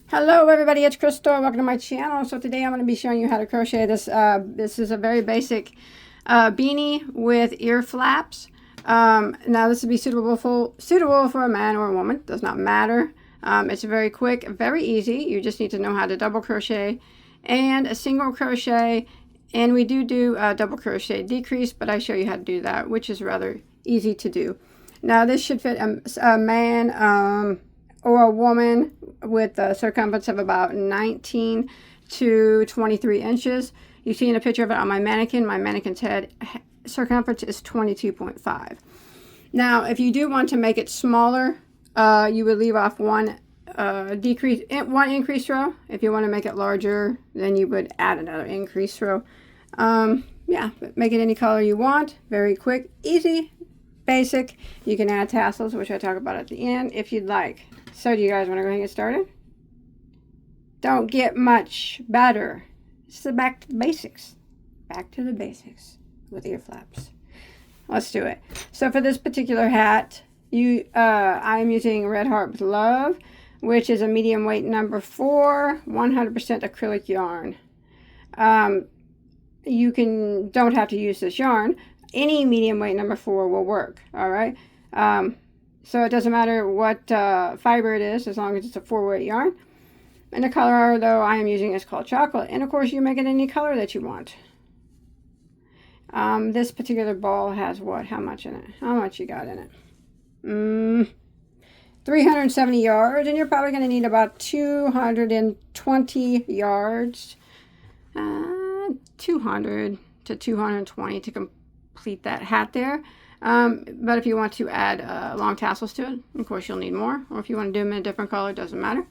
Hello everybody, it's Crystal. Welcome to my channel. So today I'm going to be showing you how to crochet this. This is a very basic beanie with ear flaps. Now this would be suitable for a man or a woman. Does not matter. It's very quick, very easy. You just need to know how to double crochet and a single crochet. And we do double crochet decrease, but I show you how to do that, which is rather easy to do. Now this should fit a man or a woman with a circumference of about 19 to 23 inches. You see in a picture of it on my mannequin's head circumference is 22.5. Now, if you do want to make it smaller, you would leave off one increase row. If you want to make it larger, then you would add another increase row. Yeah, make it any color you want. Very quick, easy, basic. You can add tassels, which I talk about at the end if you'd like. So do you guys want to go ahead and get started? Don't get much better. It's back to the basics. Back to the basics with ear flaps. Let's do it. So for this particular hat, I am using Red Heart with Love, which is a medium weight number 4, 100% acrylic yarn. You don't have to use this yarn. Any medium weight number 4 will work. All right. So it doesn't matter what fiber it is, as long as it's a 4-weight yarn. And the color, though, I am using is called Chocolate. And, of course, you make it any color that you want. This particular ball has what? How much in it? How much you got in it? 370 yards. And you're probably going to need about 220 yards. 200 to 220 to complete that hat there. But if you want to add long tassels to it, of course you'll need more. Or if you want to do them in a different color, it doesn't matter.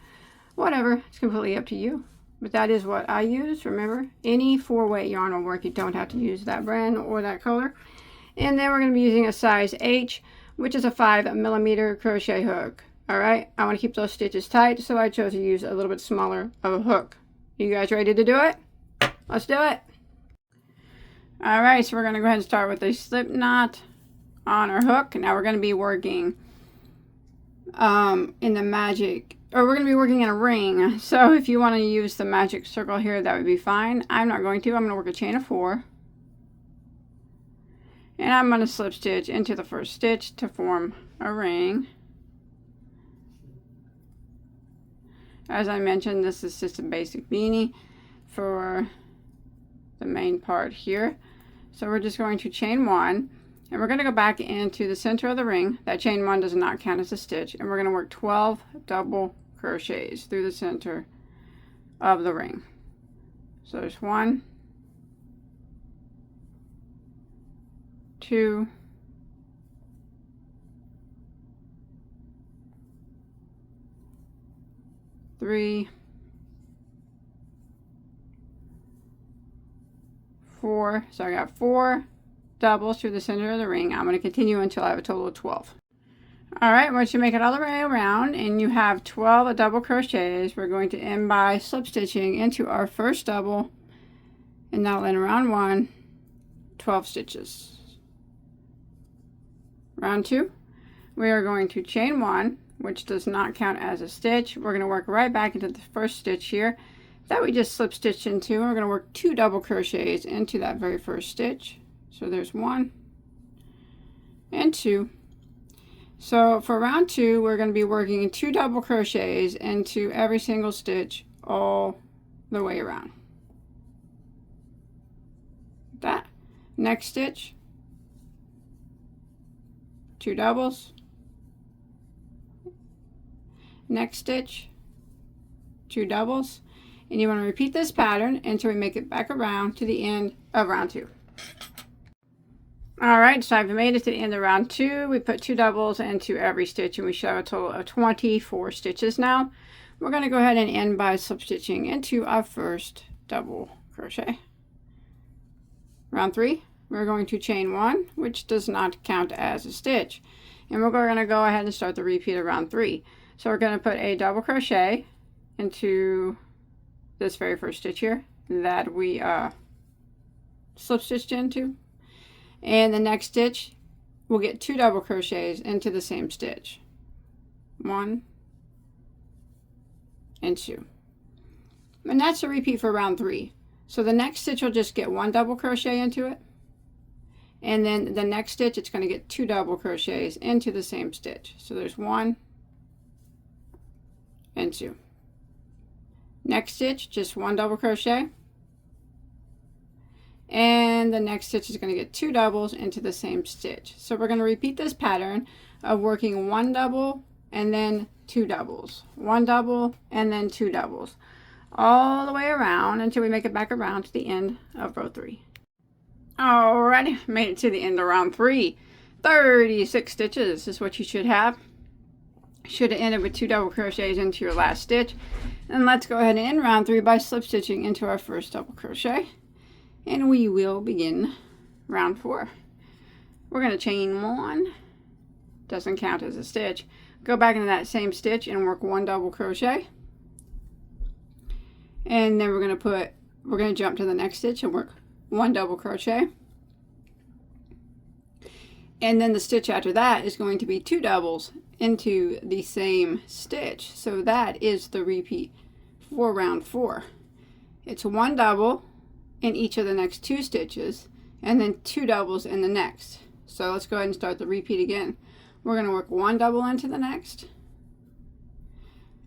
Whatever, it's completely up to you. But that is what I use. Remember, any 4-weight yarn will work. You don't have to use that brand or that color. And then we're going to be using a size H, which is a 5mm crochet hook. All right, I want to keep those stitches tight, so I chose to use a little bit smaller of a hook. You guys ready to do it? Let's do it. All right, so we're going to go ahead and start with a slip knot on our hook. Now we're going to be working in the magic, or we're going to be working in a ring. So if you want to use the magic circle here, that would be fine. I'm not going to. I'm going to work a chain of 4. And I'm going to slip stitch into the first stitch to form a ring. As I mentioned, this is just a basic beanie for the main part here. So we're just going to chain 1. And we're going to go back into the center of the ring. That chain 1 does not count as a stitch. And we're going to work 12 double crochets through the center of the ring. So there's 1, 2, 3, 4. So I got 4 doubles through the center of the ring. I'm going to continue until I have a total of 12. Alright, once you make it all the way around and you have 12 double crochets, we're going to end by slip stitching into our first double, and that'll end round 1, 12 stitches. Round 2, we are going to chain 1, which does not count as a stitch. We're going to work right back into the first stitch here that we just slip stitched into. We're going to work 2 double crochets into that very first stitch. So there's 1 and 2. So for round 2, we're going to be working 2 double crochets into every single stitch all the way around. That next stitch, 2 doubles. Next stitch, 2 doubles. And you want to repeat this pattern until we make it back around to the end of round 2. Alright, so I've made it to the end of round 2. We put 2 doubles into every stitch and we show a total of 24 stitches now. We're going to go ahead and end by slip stitching into our first double crochet. Round 3, we're going to chain 1, which does not count as a stitch. And we're going to go ahead and start the repeat of round 3. So we're going to put a double crochet into this very first stitch here that we slip stitched into. And the next stitch, we'll get 2 double crochets into the same stitch. 1 and 2. And that's a repeat for round 3. So the next stitch will just get 1 double crochet into it, and then the next stitch it's going to get 2 double crochets into the same stitch. So there's 1 and 2. Next stitch, just 1 double crochet, and the next stitch is going to get 2 doubles into the same stitch. So we're going to repeat this pattern of working 1 double and then 2 doubles, 1 double and then 2 doubles, all the way around until we make it back around to the end of row 3. Alrighty, made it to the end of round 3. 36 stitches is what you should have. Should have ended with 2 double crochets into your last stitch. And let's go ahead and end round 3 by slip stitching into our first double crochet. And we will begin round 4. We're going to chain 1. Doesn't count as a stitch. Go back into that same stitch and work 1 double crochet. And then we're going to jump to the next stitch and work 1 double crochet. And then the stitch after that is going to be 2 doubles into the same stitch. So that is the repeat for round 4. It's 1 double in each of the next 2 stitches and then 2 doubles in the next. So let's go ahead and start the repeat again. We're going to work 1 double into the next,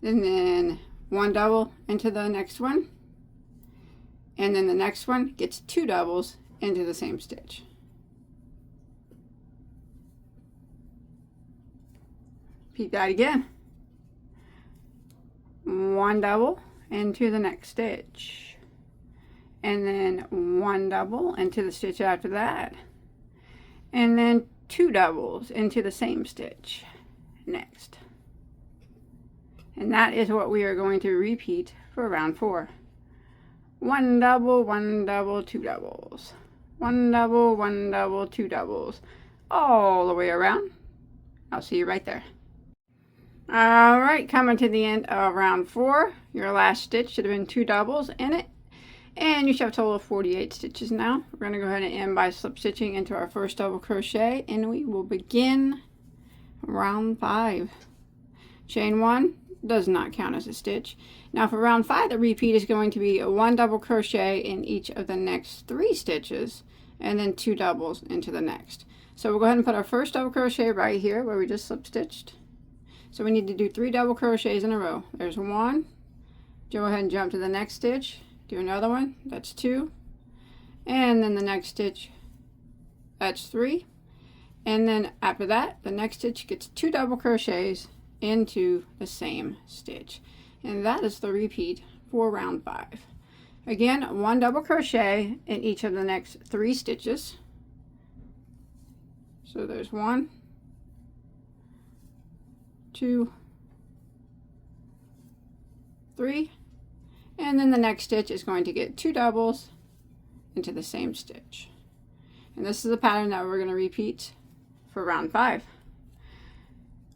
and then 1 double into the next one, and then the next one gets 2 doubles into the same stitch. Repeat that again. 1 double into the next stitch, and then 1 double into the stitch after that, and then 2 doubles into the same stitch next. And that is what we are going to repeat for round 4. 1 double, 1 double, 2 doubles. 1 double, 1 double, 2 doubles. All the way around. I'll see you right there. Alright, coming to the end of round 4. Your last stitch should have been 2 doubles in it. And you should have a total of 48 stitches now. We're going to go ahead and end by slip stitching into our first double crochet, and we will begin round 5. Chain 1 does not count as a stitch. Now for round 5, the repeat is going to be 1 double crochet in each of the next 3 stitches, and then 2 doubles into the next. So we'll go ahead and put our first double crochet right here where we just slip stitched. So we need to do 3 double crochets in a row. There's 1. Go ahead and jump to the next stitch. Do another one. That's 2. And then the next stitch, that's 3. And then after that, the next stitch gets 2 double crochets into the same stitch. And that is the repeat for round 5. Again, 1 double crochet in each of the next 3 stitches. So there's 1, 2, 3. And then the next stitch is going to get 2 doubles into the same stitch. And this is the pattern that we're going to repeat for round 5.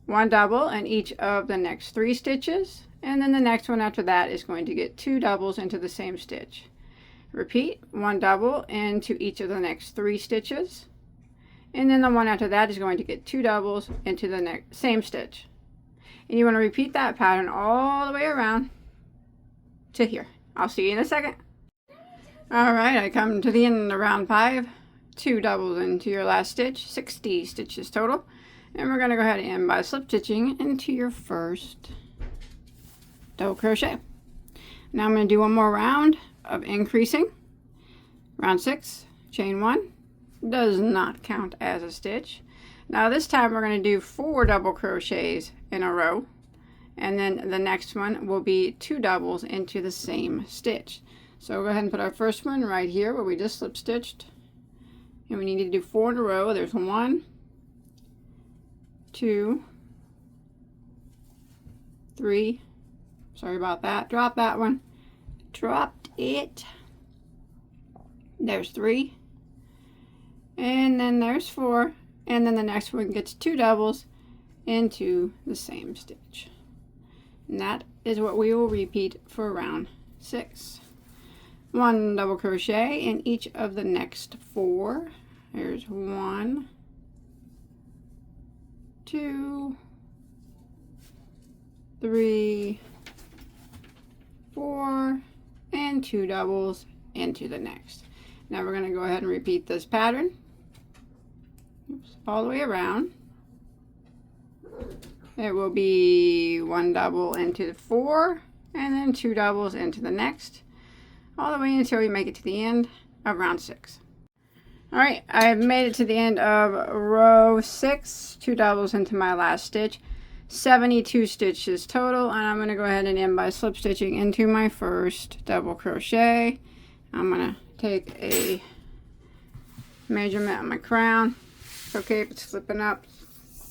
1 double in each of the next 3 stitches, and then the next one after that is going to get 2 doubles into the same stitch. Repeat, 1 double into each of the next 3 stitches, and then the one after that is going to get 2 doubles into the same stitch. And you want to repeat that pattern all the way around to here. I'll see you in a second. Alright, I come to the end of round 5. 2 doubles into your last stitch, 60 stitches total. And we're going to go ahead and end by slip stitching into your first double crochet. Now I'm going to do one more round of increasing. Round 6, chain 1, does not count as a stitch. Now this time we're going to do 4 double crochets in a row, and then the next one will be 2 doubles into the same stitch. So we'll go ahead and put our first one right here where we just slip stitched, and we need to do 4 in a row. There's 1, 2, 3. Sorry about that. Drop that one. Dropped it. There's 3, and then there's 4, and then the next one gets 2 doubles into the same stitch. And that is what we will repeat for round 6. 1 double crochet in each of the next 4. There's 1, 2, 3, 4, and 2 doubles into the next. Now we're going to go ahead and repeat this pattern. Oops, all the way around. It will be 1 double into the 4 and then 2 doubles into the next, all the way until we make it to the end of round 6. Alright, I've made it to the end of row 6, 2 doubles into my last stitch, 72 stitches total, and I'm going to go ahead and end by slip stitching into my first double crochet. I'm going to take a measurement on my crown. It's okay if it's slipping up,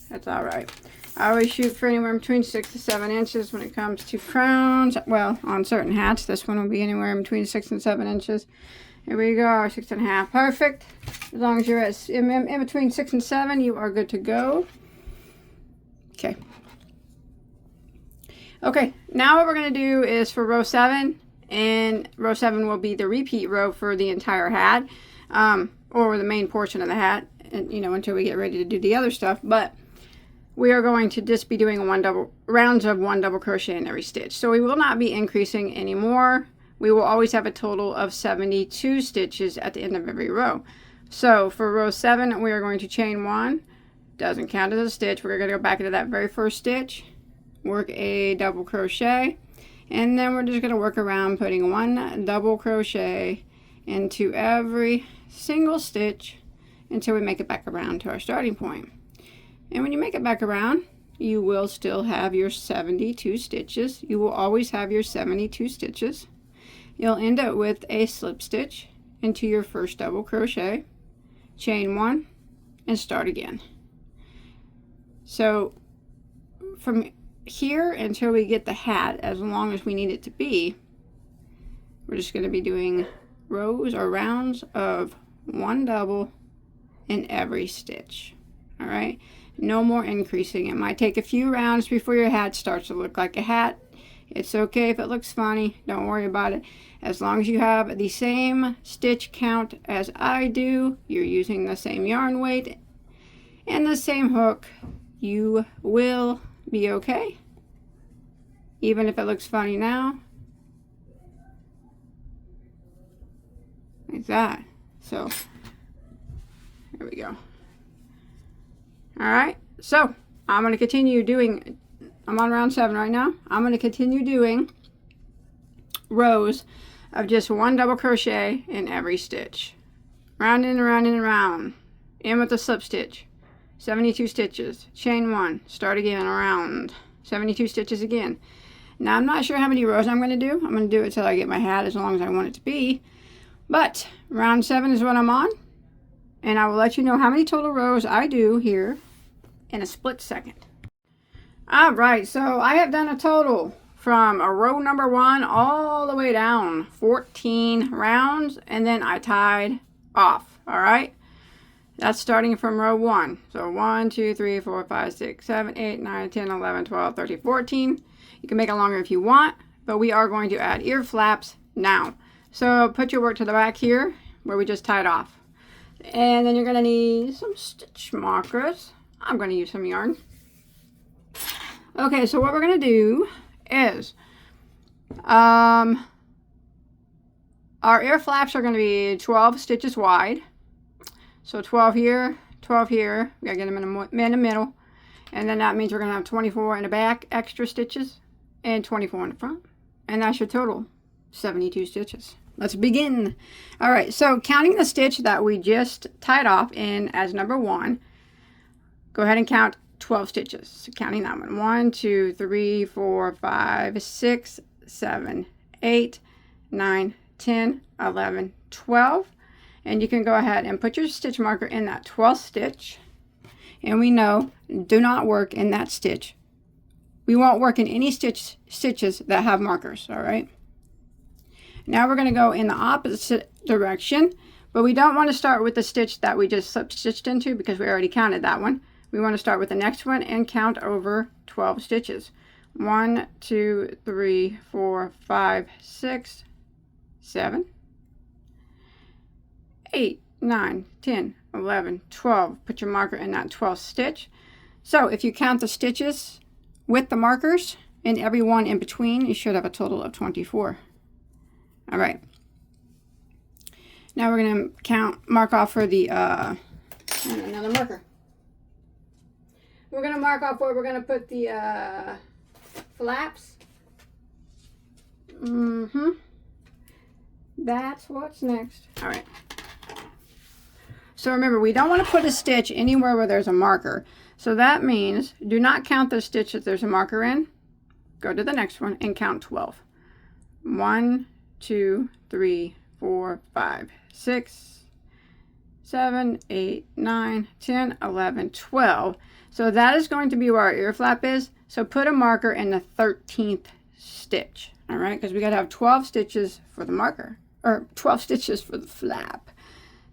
that's alright. I always shoot for anywhere between 6 to 7 inches when it comes to crowns. Well, on certain hats, this one will be anywhere between 6 and 7 inches. Here we go, 6.5, perfect. As long as you're at in between 6 and 7, you are good to go. Okay. Okay, now what we're going to do is for row 7, and row 7 will be the repeat row for the entire hat, or the main portion of the hat, and until we get ready to do the other stuff. But we are going to just be doing rounds of 1 double crochet in every stitch. So we will not be increasing anymore. We will always have a total of 72 stitches at the end of every row. So for row 7, we are going to chain 1. Doesn't count as a stitch. We're going to go back into that very first stitch, work a double crochet, and then we're just going to work around putting 1 double crochet into every single stitch until we make it back around to our starting point. And when you make it back around, you will still have your 72 stitches. You will always have your 72 stitches. You'll end up with a slip stitch into your first double crochet, chain 1, and start again. So from here until we get the hat, as long as we need it to be, we're just going to be doing rows or rounds of 1 double in every stitch. All right, no more increasing. It might take a few rounds before your hat starts to look like a hat. It's okay if it looks funny, don't worry about it. As long as you have the same stitch count as I do, you're using the same yarn weight and the same hook, you will be okay. Even if it looks funny now, like that. So there we go. Alright, so I'm going to continue doing, I'm on round 7 right now. I'm going to continue doing rows of just 1 double crochet in every stitch. Round and around and around. In with the slip stitch. 72 stitches. Chain 1. Start again around. 72 stitches again. Now I'm not sure how many rows I'm going to do. I'm going to do it till I get my hat as long as I want it to be. But round 7 is what I'm on. And I will let you know how many total rows I do here in a split second. Alright, so I have done a total from a row number 1 all the way down 14 rounds, and then I tied off. Alright, that's starting from row 1. So 1, 2, 3, 4, 5, 6, 7, 8, 9, 10, 11, 12, 13, 14. You can make it longer if you want, but we are going to add ear flaps now. So put your work to the back here where we just tied off. And then you're going to need some stitch markers. I'm going to use some yarn. Okay, so what we're going to do is our ear flaps are going to be 12 stitches wide. So 12 here, 12 here. We got to get them in the middle. And then that means we're going to have 24 in the back extra stitches and 24 in the front. And that's your total, 72 stitches. Let's begin. All right, so counting the stitch that we just tied off in as number 1, go ahead and count 12 stitches. So counting that one. 1, 2, 3, 4, 5, 6, 7, 8, 9, 10, 11, 12. And you can go ahead and put your stitch marker in that 12th stitch. And we know, do not work in that stitch. We won't work in any stitches that have markers, all right? Now we're going to go in the opposite direction, but we don't want to start with the stitch that we just slip stitched into because we already counted that one. We want to start with the next one and count over 12 stitches. 1, 2, 3, 4, 5, 6, 7, 8, 9, 10, 11, 12. Put your marker in that 12th stitch. So if you count the stitches with the markers, and every one in between, you should have a total of 24. All right. Now we're going to mark off for the, and another marker. We're going to mark off where we're going to put the flaps. That's what's next. All right. So remember, we don't want to put a stitch anywhere where there's a marker. So that means do not count the stitch that there's a marker in. Go to the next one and count 12. 1, 2, 3, 4, 5, 6, 7, 8, 9, 10, 11, 12. So that is going to be where our ear flap is. So put a marker in the 13th stitch. All right, because we got to have 12 stitches for the marker, or 12 stitches for the flap.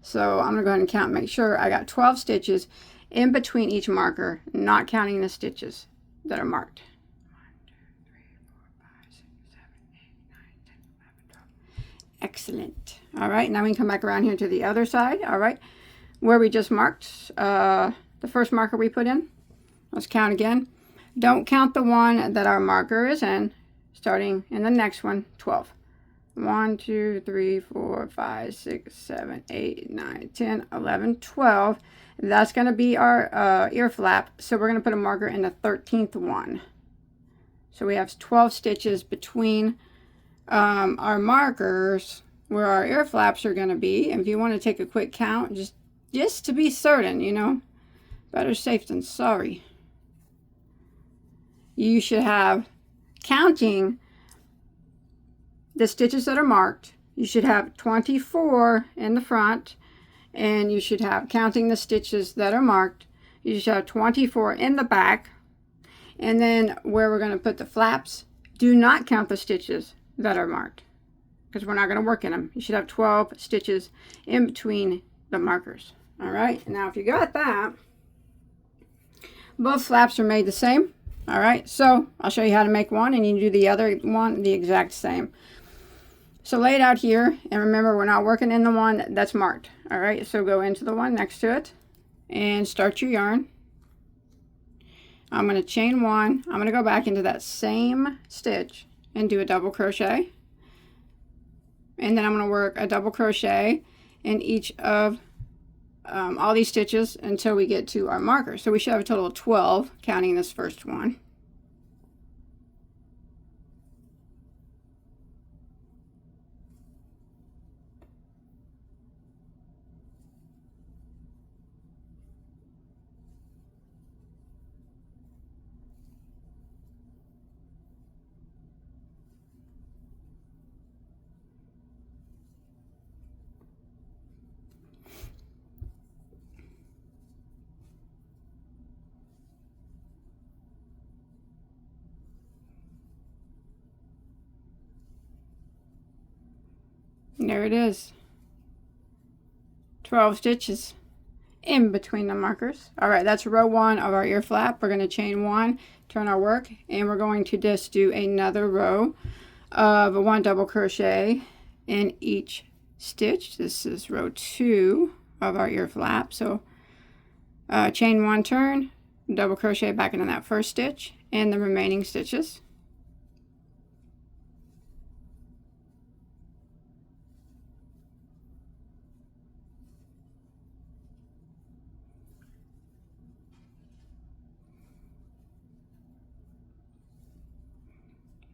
So I'm going to go ahead and count, make sure I got 12 stitches in between each marker, not counting the stitches that are marked. 1, 2, 3, 4, 5, 6, 7, 8, 9, 10, 11, 12. Excellent. All right, now we can come back around here to the other side. All right, where we just marked the first marker we put in. Let's count again. Don't count the one that our marker is in, starting in the next one, 12. 1, 2, 3, 4, 5, 6, 7, 8, 9, 10, 11, 12. That's going to be our ear flap. So we're going to put a marker in the 13th one. So we have 12 stitches between our markers where our ear flaps are going to be. And if you want to take a quick count, just to be certain, you know, better safe than sorry. You should have, counting the stitches that are marked, you should have 24 in the front, and you should have, counting the stitches that are marked, you should have 24 in the back. And then where we're going to put the flaps, do not count the stitches that are marked, because we're not going to work in them. You should have 12 stitches in between the markers. All right, now if you got that, both flaps are made the same. All right, so I'll show you how to make one, and you do the other one the exact same. So lay it out here, and remember, we're not working in the one that's marked. All right, so go into the one next to it and start your yarn. I'm going to chain one. I'm going to go back into that same stitch and do a double crochet. And then I'm going to work a double crochet in each of all these stitches until we get to our marker. So we should have a total of 12, counting this first one. There it is. 12 stitches in between the markers. All right, that's row 1 of our ear flap. We're going to chain 1, turn our work, and we're going to just do another row of 1 double crochet in each stitch. This is row 2 of our ear flap. So chain 1, turn, double crochet back into that first stitch and the remaining stitches.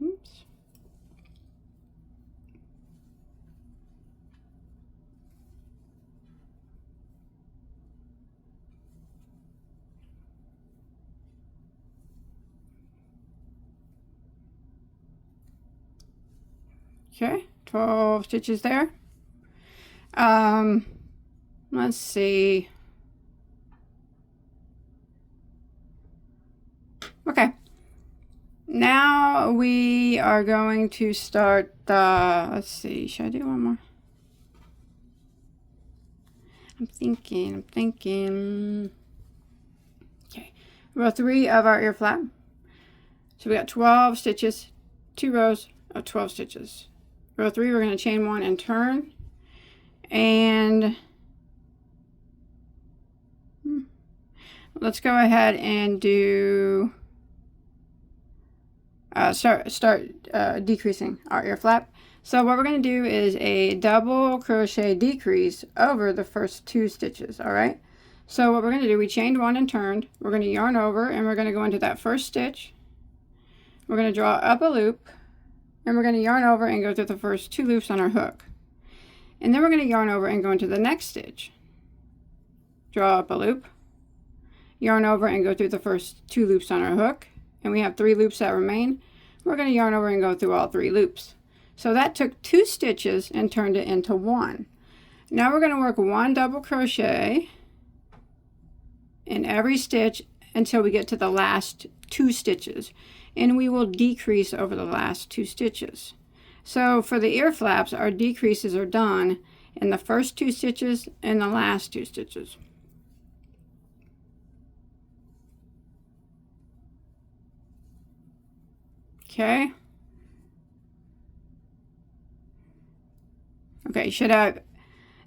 Oops. Okay, 12 stitches there. Let's see. Okay. Now we are going to start the, let's see, should I do one more? I'm thinking. Okay, row 3 of our ear flap. So we got 12 stitches, 2 rows of 12 stitches. Row 3, we're going to chain 1 and turn. And let's go ahead and do start decreasing our ear flap. So what we're going to do is a double crochet decrease over the first 2 stitches. All right. So what we're going to do, we chained 1 and turned. We're going to yarn over and we're going to go into that first stitch. We're going to draw up a loop and we're going to yarn over and go through the first 2 loops on our hook. And then we're going to yarn over and go into the next stitch. Draw up a loop, yarn over and go through the first 2 loops on our hook. And we have 3 loops that remain. We're going to yarn over and go through all 3 loops. So that took 2 stitches and turned it into 1. Now we're going to work 1 double crochet in every stitch until we get to the last 2 stitches, and we will decrease over the last 2 stitches. So for the ear flaps, our decreases are done in the first 2 stitches and the last 2 stitches. Okay. Okay, you should have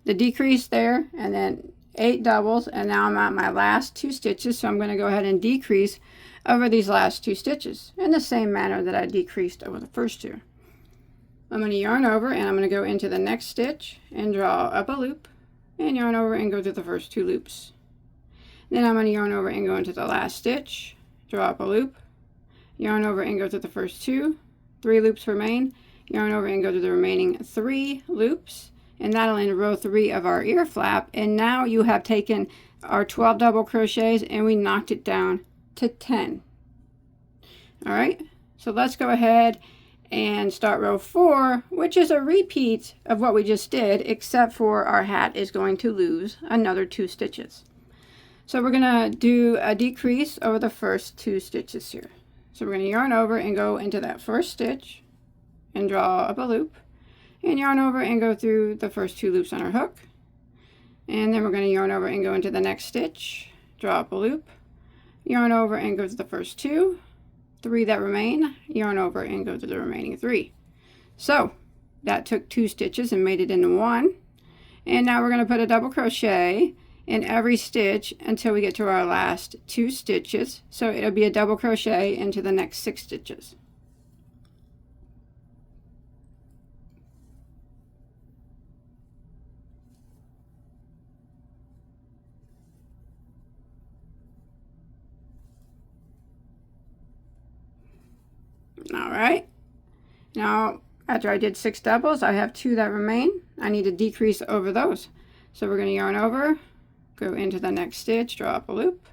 the decrease there and then 8 doubles, and now I'm at my last 2 stitches, so I'm going to go ahead and decrease over these last 2 stitches in the same manner that I decreased over the first 2. I'm going to yarn over and I'm going to go into the next stitch and draw up a loop and yarn over and go through the first 2 loops. Then I'm going to yarn over and go into the last stitch, draw up a loop, yarn over and go through the first 2, 3 loops remain, yarn over and go to the remaining 3 loops, and that'll end row 3 of our ear flap. And now you have taken our 12 double crochets and we knocked it down to 10. All right, so let's go ahead and start row 4, which is a repeat of what we just did, except for our hat is going to lose another 2 stitches. So we're going to do a decrease over the first 2 stitches here. So we're going to yarn over and go into that first stitch and draw up a loop and yarn over and go through the first 2 loops on our hook. And then we're going to yarn over and go into the next stitch, draw up a loop, yarn over and go to the first 2, 3 that remain, yarn over and go to the remaining 3. So that took 2 stitches and made it into 1. And now we're going to put a double crochet in every stitch until we get to our last 2 stitches. So it'll be a double crochet into the next 6 stitches. All right, now after I did 6 doubles, I have 2 that remain. I need to decrease over those. So we're going to yarn over, go into the next stitch, draw up a loop,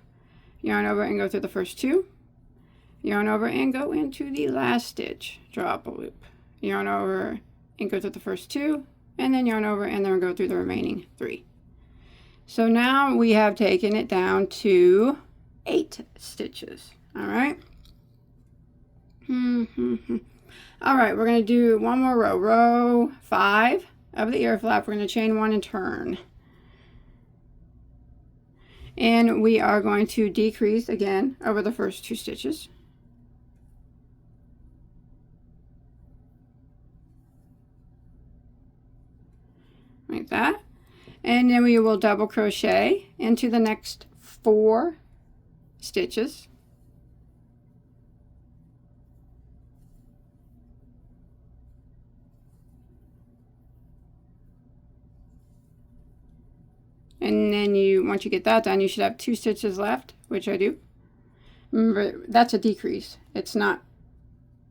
yarn over and go through the first 2, yarn over and go into the last stitch, draw up a loop, yarn over and go through the first 2, and then yarn over and then go through the remaining 3. So now we have taken it down to 8 stitches. All right. All right, we're going to do one more row. Row 5 of the ear flap. We're going to chain 1 and turn. And we are going to decrease again over the first 2 stitches. Like that. And then we will double crochet into the next 4 stitches. And then once you get that done, you should have 2 stitches left, which I do. Remember, that's a decrease. It's not,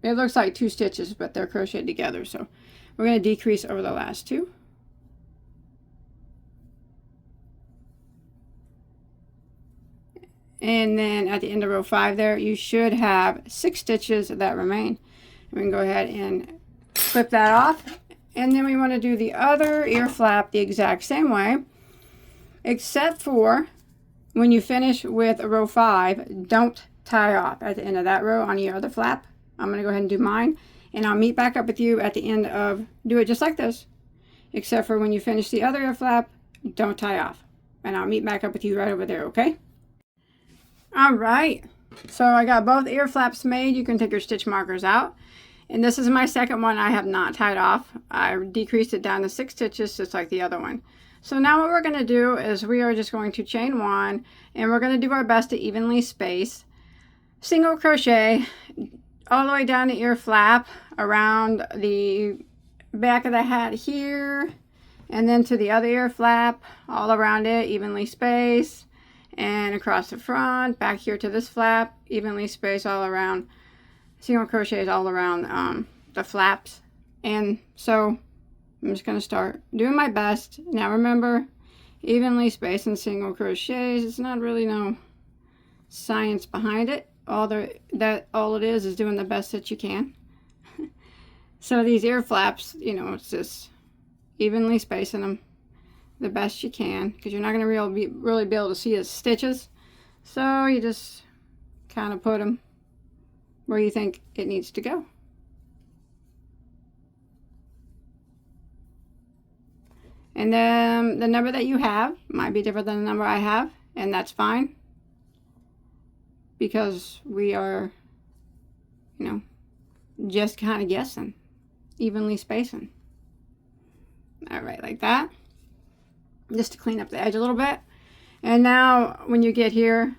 it looks like 2 stitches, but they're crocheted together. So we're going to decrease over the last 2. And then at the end of row 5 there, you should have 6 stitches that remain. We can go ahead and flip that off. And then we want to do the other ear flap the exact same way. Except for when you finish with row 5, don't tie off at the end of that row on your other flap. I'm going to go ahead and do mine, and I'll meet back up with you at the end of, do it just like this, except for when you finish the other ear flap, don't tie off. And I'll meet back up with you right over there, okay? All right, so I got both ear flaps made. You can take your stitch markers out. And this is my second one I have not tied off. I decreased it down to 6 stitches just like the other one. So now what we're going to do is we are just going to chain 1 and we're going to do our best to evenly space, single crochet all the way down the ear flap, around the back of the hat here, and then to the other ear flap, all around it, evenly spaced, and across the front, back here to this flap, evenly spaced all around. Single crochets all around the flaps. And so I'm just going to start doing my best. Now remember, evenly spaced and single crochets, it's not really no science behind it. All it is doing the best that you can. So these ear flaps, you know, it's just evenly spacing them the best you can, because you're not going to really be able to see the stitches. So you just kind of put them where you think it needs to go. And then the number that you have might be different than the number I have, and that's fine, because we are, you know, just kind of guessing, evenly spacing. All right, like that, just to clean up the edge a little bit. And now when you get here,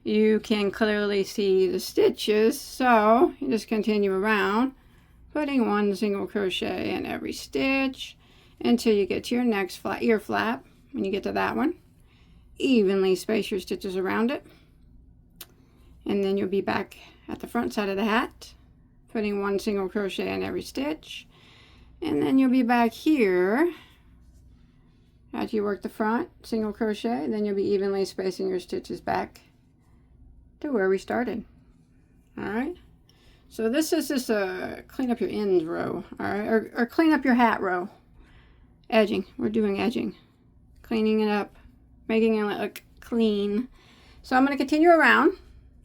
you can clearly see the stitches, so you just continue around, putting one single crochet in every stitch until you get to your next ear flap. When you get to that one, evenly space your stitches around it, and then you'll be back at the front side of the hat, putting one single crochet in every stitch, and then you'll be back here after you work the front, single crochet, then you'll be evenly spacing your stitches back to where we started. All right, so this is just a clean up your ends row, all right, or clean up your hat row. Edging, we're doing edging, cleaning it up, making it look clean. So I'm going to continue around,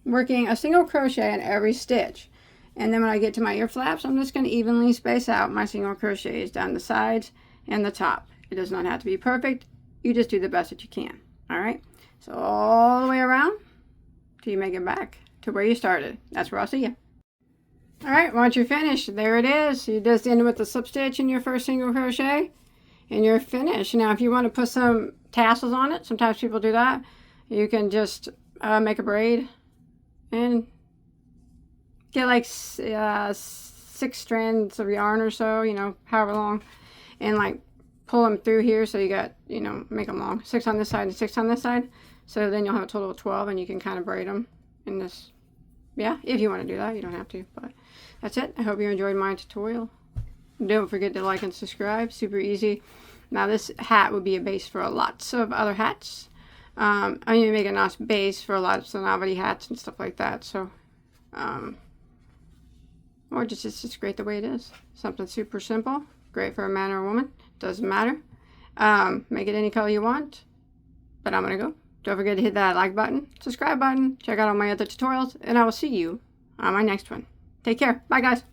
working a single crochet in every stitch, and then when I get to my ear flaps, I'm just going to evenly space out my single crochets down the sides and the top. It does not have to be perfect, you just do the best that you can. All right, so all the way around till you make it back to where you started. That's where I'll see you. All right, once you're finished, there it is. You just end with the slip stitch in your first single crochet, and you're finished. Now if you want to put some tassels on it, sometimes people do that, you can just make a braid and get like 6 strands of yarn or so, you know, however long, and like pull them through here, so you got, you know, make them long, 6 on this side and 6 on this side, so then you'll have a total of 12, and you can kind of braid them in this. Yeah, if you want to do that, you don't have to, but that's it. I hope you enjoyed my tutorial. Don't forget to like and subscribe. Super easy. Now this hat would be a base for lots of other hats. I mean, make a nice base for lots of novelty hats and stuff like that. So, or just it's just great the way it is. Something super simple, great for a man or a woman. Doesn't matter. Make it any color you want. But I'm gonna go. Don't forget to hit that like button, subscribe button, check out all my other tutorials, and I will see you on my next one. Take care. Bye, guys.